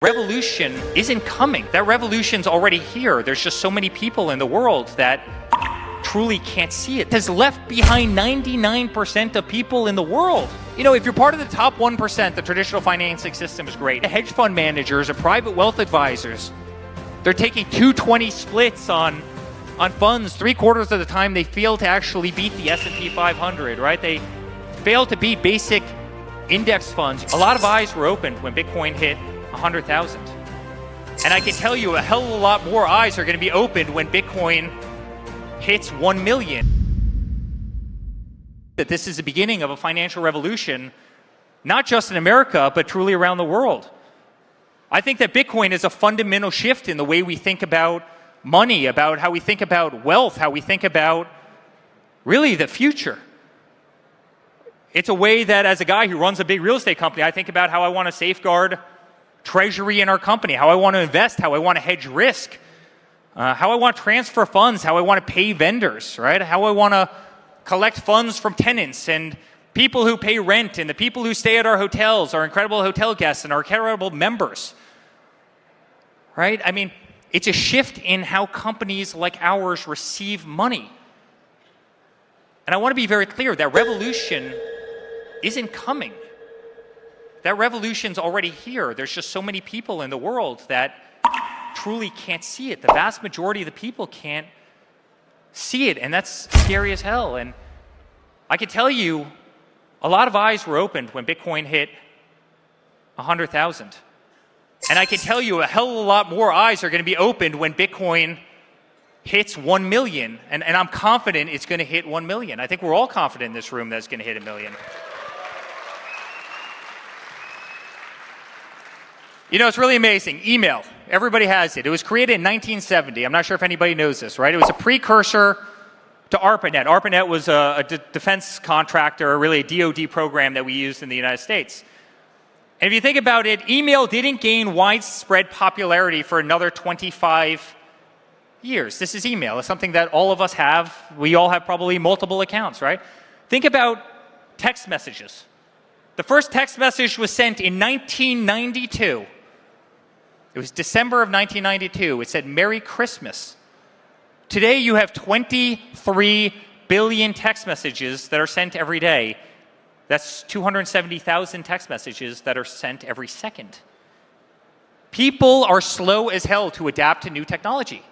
Revolution isn't coming. That revolution's already here. There's just so many people in the world that truly can't see it. It has left behind 99% of people in the world. You know, if you're part of the top 1%, the traditional financing system is great. The hedge fund managers or private wealth advisors, they're taking 220 splits on funds. 3/4 of the time they fail to actually beat the S&P 500, right? They fail to beat basic index funds. A lot of eyes were opened when Bitcoin hit 100,000. And I can tell you a hell of a lot more eyes are going to be opened when Bitcoin hits 1 million. That this is the beginning of a financial revolution, not just in America, but truly around the world. I think that Bitcoin is a fundamental shift in the way we think about money, about how we think about wealth, how we think about really the future. It's a way that, as a guy who runs a big real estate company, I think about how I want to safeguard treasury in our company, how I want to invest, how I want to hedge risk, how I want to transfer funds, how I want to pay vendors, right? How I want to collect funds from tenants and people who pay rent and the people who stay at our hotels, our incredible hotel guests and our incredible members, right? I mean, it's a shift in how companies like ours receive money. And I want to be very clear, that revolution isn't coming. That revolution's already here. There's just so many people in the world that truly can't see it. The vast majority of the people can't see it, and that's scary as hell. And I can tell you, a lot of eyes were opened when Bitcoin hit 100,000. And I can tell you a hell of a lot more eyes are going to be opened when Bitcoin hits 1 million. And I'm confident it's going to hit 1 million. I think we're all confident in this room that it's going to hit 1 million. You know, it's really amazing. Email. Everybody has it. It was created in 1970. I'm not sure if anybody knows this, right? It was a precursor to ARPANET. ARPANET was a defense contractor, really a DoD program that we used in the United States. And if you think about it, email didn't gain widespread popularity for another 25 years. This is email. It's something that all of us have. We all have probably multiple accounts, right? Think about text messages. The first text message was sent in 1992. It was December of 1992. It said, "Merry Christmas." Today, you have 23 billion text messages that are sent every day. That's 270,000 text messages that are sent every second. People are slow as hell to adapt to new technology.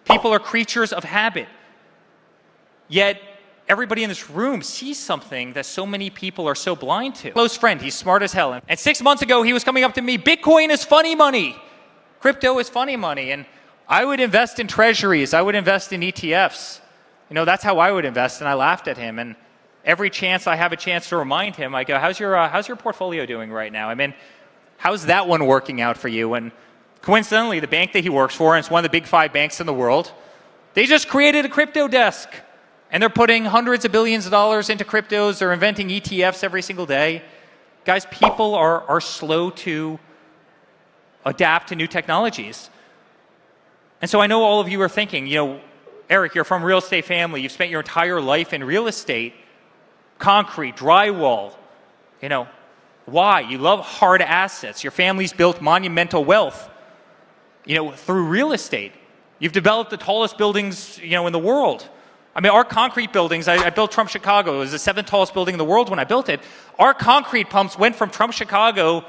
People are creatures of habit. Yet, everybody in this room sees something that so many people are so blind to. Close friend, he's smart as hell. And 6 months ago, he was coming up to me, "Bitcoin is funny money. Crypto is funny money." And I would invest in treasuries. I would invest in ETFs. You know, that's how I would invest. And I laughed at him. And every chance I have a chance to remind him, I go, how's your portfolio doing right now? I mean, how's that one working out for you? And coincidentally, the bank that he works for, and it's one of the big 5 banks in the world, they just created a crypto desk. And they're putting hundreds of billions of dollars into cryptos. They're inventing ETFs every single day. Guys, people are slow to adapt to new technologies. And so I know all of you are thinking, you know, Eric, you're from a real estate family. You've spent your entire life in real estate, concrete, drywall. You know, why? You love hard assets. Your family's built monumental wealth, you know, through real estate. You've developed the tallest buildings, you know, in the world. I mean, our concrete buildings, I built Trump Chicago. It was the 7th tallest building in the world when I built it. Our concrete pumps went from Trump Chicago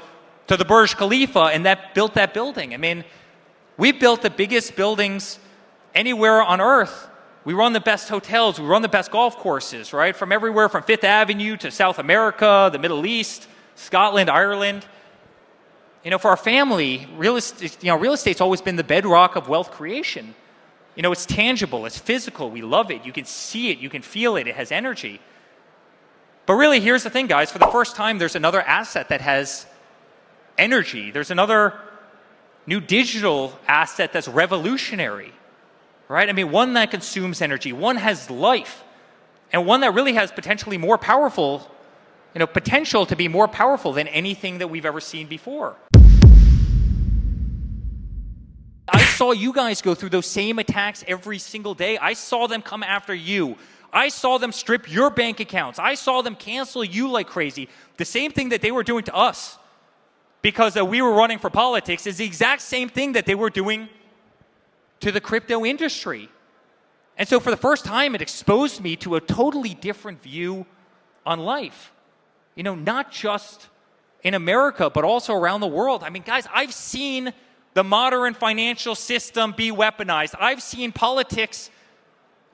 to the Burj Khalifa, and that built that building. I mean, we built the biggest buildings anywhere on earth. We run the best hotels. We run the best golf courses, right? From everywhere from 5th Avenue to South America, the Middle East, Scotland, Ireland. You know, for our family, real estate's always been the bedrock of wealth creation. You know, it's tangible, it's physical, we love it, you can see it, you can feel it, it has energy. But really, here's the thing, guys, for the first time, there's another asset that has energy. There's another new digital asset that's revolutionary, right? I mean, one that consumes energy, one has life, and one that really has potentially more powerful, you know, potential to be more powerful than anything that we've ever seen before. I saw you guys go through those same attacks every single day. I saw them come after you. I saw them strip your bank accounts. I saw them cancel you like crazy. The same thing that they were doing to us. because we were running for politics is the exact same thing that they were doing to the crypto industry. And so for the first time, it exposed me to a totally different view on life. You know, not just in America, but also around the world. I mean, guys, I've seen the modern financial system be weaponized. I've seen politics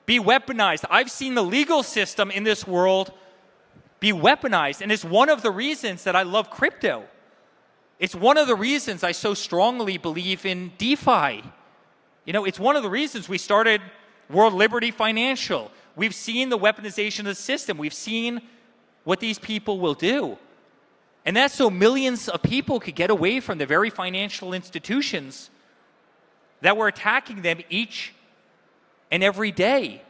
be weaponized. I've seen the legal system in this world be weaponized. And it's one of the reasons that I love crypto. It's one of the reasons I so strongly believe in DeFi. You know, it's one of the reasons we started World Liberty Financial. We've seen the weaponization of the system. We've seen what these people will do. And that's so millions of people could get away from the very financial institutions that were attacking them each and every day.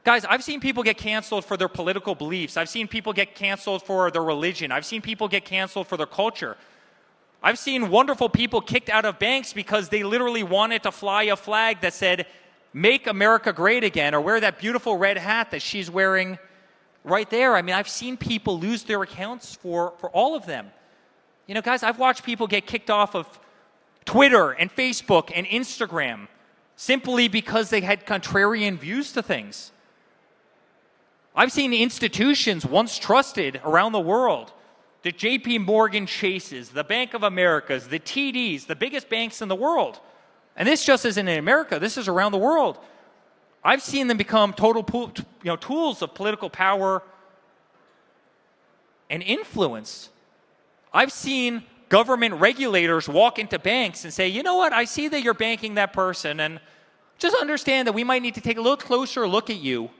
Guys, I've seen people get canceled for their political beliefs. I've seen people get canceled for their religion. I've seen people get canceled for their culture. I've seen wonderful people kicked out of banks because they literally wanted to fly a flag that said, "Make America Great Again," or wear that beautiful red hat that she's wearing right there. I mean, I've seen people lose their accounts for all of them. You know, guys, I've watched people get kicked off of Twitter and Facebook and Instagram simply because they had contrarian views to things. I've seen institutions once trusted around the world, the JP Morgan Chases, the Bank of Americas, the TDs, the biggest banks in the world. And this just isn't in America, this is around the world. I've seen them become total tools of political power and influence. I've seen government regulators walk into banks and say, "You know what, I see that you're banking that person, and just understand that we might need to take a little closer look at you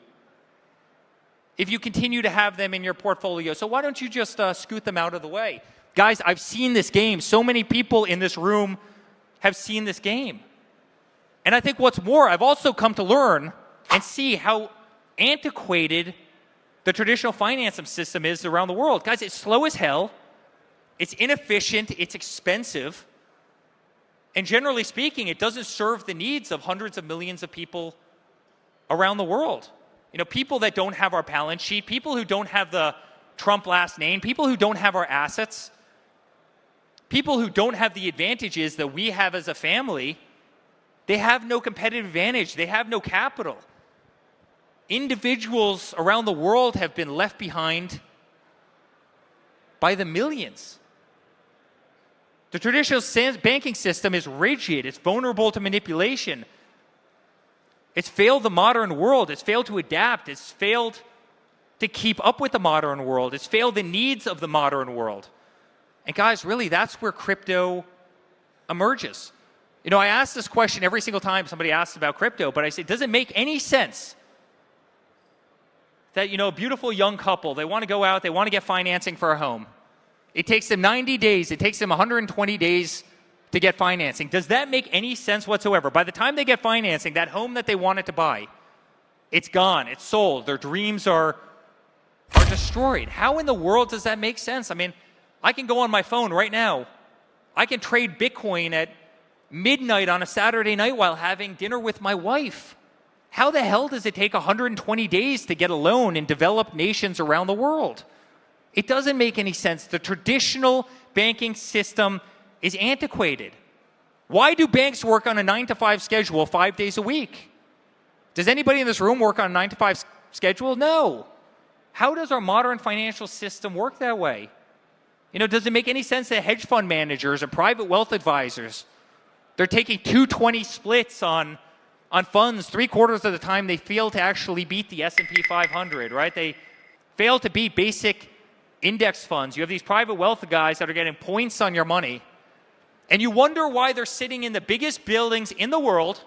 if you continue to have them in your portfolio. So why don't you just scoot them out of the way?" Guys, I've seen this game. So many people in this room have seen this game. And I think what's more, I've also come to learn and see how antiquated the traditional financing system is around the world. Guys, it's slow as hell. It's inefficient. It's expensive. And generally speaking, it doesn't serve the needs of hundreds of millions of people around the world. You know, people that don't have our balance sheet, people who don't have the Trump last name, people who don't have our assets, people who don't have the advantages that we have as a family. They have no competitive advantage. They have no capital. Individuals around the world have been left behind by the millions. The traditional banking system is rigid. It's vulnerable to manipulation. It's failed the modern world. It's failed to adapt. It's failed to keep up with the modern world. It's failed the needs of the modern world. And guys, really, that's where crypto emerges. You know, I ask this question every single time somebody asks about crypto, but I say, does it make any sense that, you know, a beautiful young couple, they want to go out, they want to get financing for a home. It takes them 90 days, it takes them 120 days to get financing. Does that make any sense whatsoever? By the time they get financing, that home that they wanted to buy, it's gone, it's sold, their dreams are destroyed. How in the world does that make sense? I mean, I can go on my phone right now. I can trade Bitcoin at midnight on a Saturday night while having dinner with my wife. How the hell does it take 120 days to get a loan in developed nations around the world? It doesn't make any sense. The traditional banking system is antiquated. Why do banks work on a 9-to-5 schedule 5 days a week? Does anybody in this room work on a 9-to-5 schedule? No. How does our modern financial system work that way? You know, does it make any sense that hedge fund managers and private wealth advisors, they're taking 220 splits on funds 3/4 of the time they fail to actually beat the S&P 500, right? They fail to beat basic index funds. You have these private wealth guys that are getting points on your money. And you wonder why they're sitting in the biggest buildings in the world.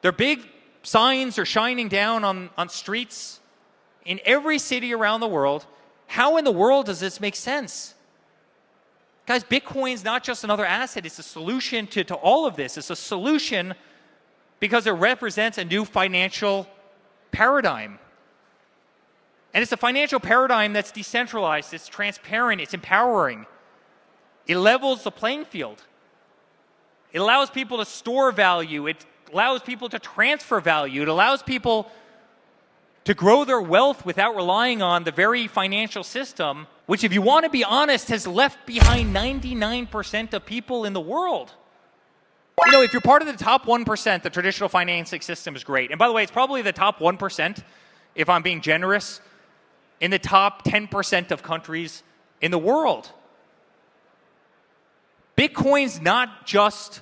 Their big signs are shining down on streets in every city around the world. How in the world does this make sense? Guys, Bitcoin's not just another asset. It's a solution to all of this. It's a solution because it represents a new financial paradigm. And it's a financial paradigm that's decentralized, it's transparent, it's empowering. It levels the playing field. It allows people to store value. It allows people to transfer value. It allows people to grow their wealth without relying on the very financial system which, if you want to be honest, has left behind 99% of people in the world. You know, if you're part of the top 1%, the traditional financing system is great. And by the way, it's probably the top 1%, if I'm being generous, in the top 10% of countries in the world. Bitcoin's not just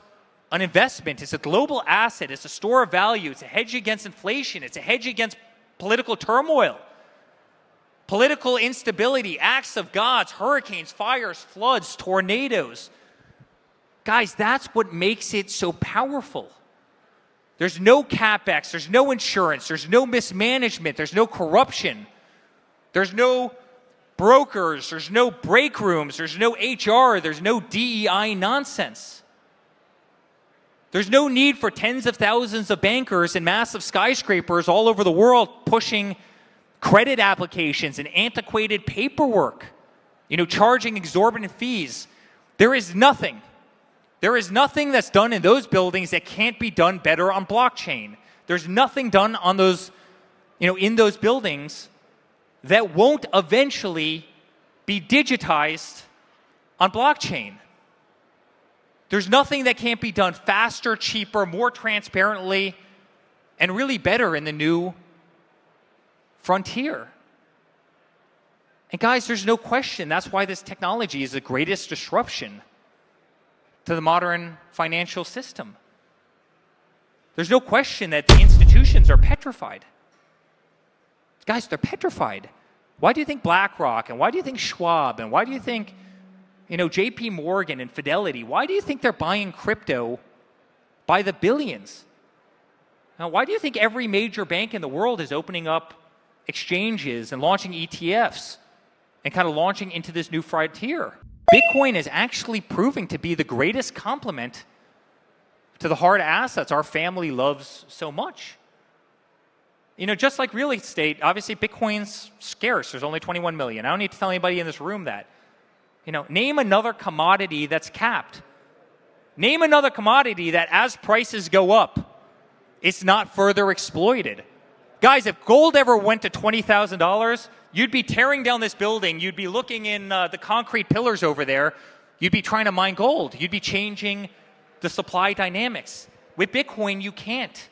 an investment. It's a global asset. It's a store of value. It's a hedge against inflation. It's a hedge against political turmoil, political instability, acts of gods, hurricanes, fires, floods, tornadoes. Guys, that's what makes it so powerful. There's no capex, there's no insurance, there's no mismanagement, there's no corruption, there's no brokers, there's no break rooms, there's no HR, there's no DEI nonsense. There's no need for tens of thousands of bankers and massive skyscrapers all over the world pushing credit applications and antiquated paperwork, you know, charging exorbitant fees. There is nothing that's done in those buildings that can't be done better on blockchain. There's nothing done on those, you know, in those buildings that won't eventually be digitized on blockchain. There's nothing that can't be done faster, cheaper, more transparently, and really better in the new frontier. And guys, there's no question that's why this technology is the greatest disruption to the modern financial system. There's no question that the institutions are petrified. Guys, they're petrified. Why do you think BlackRock, and why do you think Schwab, and why do you think, you know, JP Morgan and Fidelity, why do you think they're buying crypto by the billions? Now, why do you think every major bank in the world is opening up exchanges and launching ETFs and kind of launching into this new frontier? Bitcoin is actually proving to be the greatest complement to the hard assets our family loves so much. You know, just like real estate, obviously Bitcoin's scarce. There's only 21 million. I don't need to tell anybody in this room that. You know, name another commodity that's capped. Name another commodity that as prices go up, it's not further exploited. Guys, if gold ever went to $20,000, you'd be tearing down this building. You'd be looking in the concrete pillars over there. You'd be trying to mine gold. You'd be changing the supply dynamics. With Bitcoin, you can't.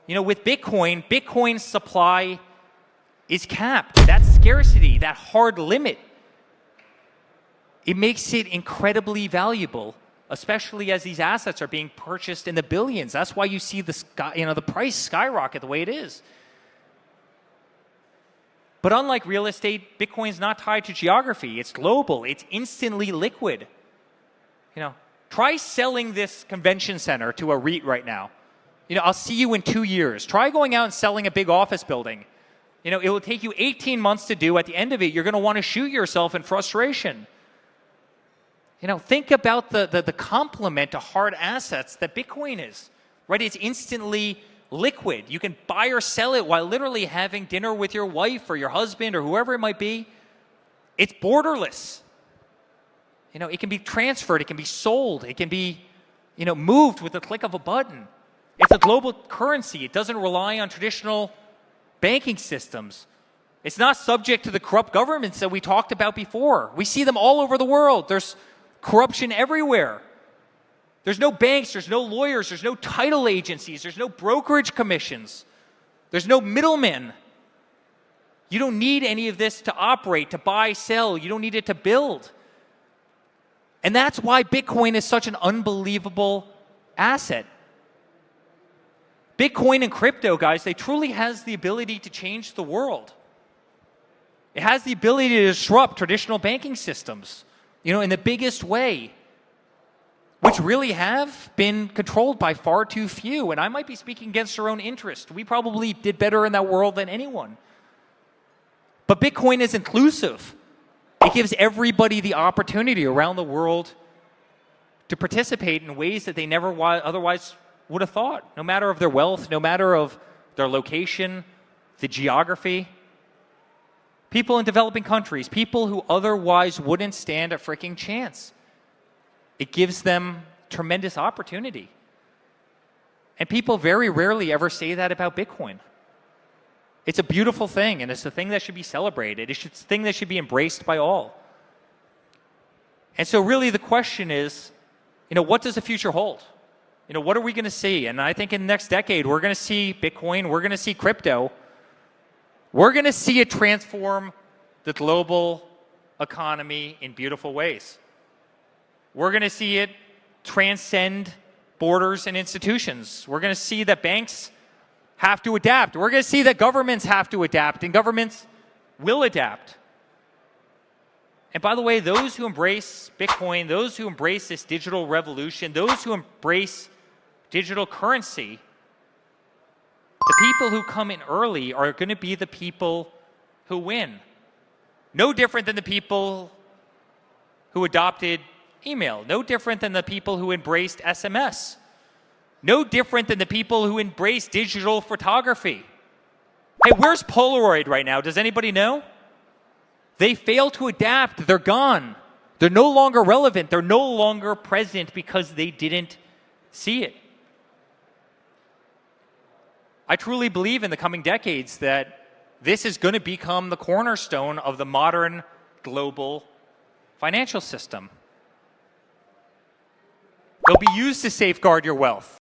You know, with Bitcoin, Bitcoin's supply is capped. That scarcity, that hard limit, it makes it incredibly valuable, especially as these assets are being purchased in the billions. That's why you see the price skyrocket the way it is. But unlike real estate, Bitcoin's not tied to geography. It's global. It's instantly liquid. You know, try selling this convention center to a REIT right now. You know, I'll see you in 2 years. Try going out and selling a big office building. You know, it will take you 18 months to do. At the end of it, you're going to want to shoot yourself in frustration. You know, think about the complement to hard assets that Bitcoin is, right? It's instantly liquid. You can buy or sell it while literally having dinner with your wife or your husband or whoever it might be. It's borderless. You know, it can be transferred. It can be sold. It can be, you know, moved with the click of a button. It's a global currency. It doesn't rely on traditional banking systems. It's not subject to the corrupt governments that we talked about before. We see them all over the world. There's corruption everywhere. There's no banks, there's no lawyers, there's no title agencies, there's no brokerage commissions, there's no middlemen. You don't need any of this to operate, to buy, sell. You don't need it to build. And that's why Bitcoin is such an unbelievable asset. Bitcoin and crypto, guys, they truly has the ability to change the world. It has the ability to disrupt traditional banking systems, you know, in the biggest way, which really have been controlled by far too few. And I might be speaking against our own interest. We probably did better in that world than anyone. But Bitcoin is inclusive. It gives everybody the opportunity around the world to participate in ways that they never otherwise would have thought, no matter of their wealth, no matter of their location, the geography. People in developing countries, people who otherwise wouldn't stand a freaking chance. It gives them tremendous opportunity. And people very rarely ever say that about Bitcoin. It's a beautiful thing, and it's a thing that should be celebrated. It's a thing that should be embraced by all. And so really the question is, what does the future hold? What are we going to see? And I think in the next decade, we're going to see Bitcoin, we're going to see crypto. We're going to see it transform the global economy in beautiful ways. We're going to see it transcend borders and institutions. We're going to see that banks have to adapt. We're going to see that governments have to adapt, and governments will adapt. And by the way, those who embrace Bitcoin, those who embrace this digital revolution, those who embrace digital currency, the people who come in early are going to be the people who win. No different than the people who adopted email. No different than the people who embraced SMS. No different than the people who embraced digital photography. Hey, where's Polaroid right now? Does anybody know? They fail to adapt. They're gone. They're no longer relevant. They're no longer present because they didn't see it. I truly believe in the coming decades that this is going to become the cornerstone of the modern global financial system. They'll be used to safeguard your wealth.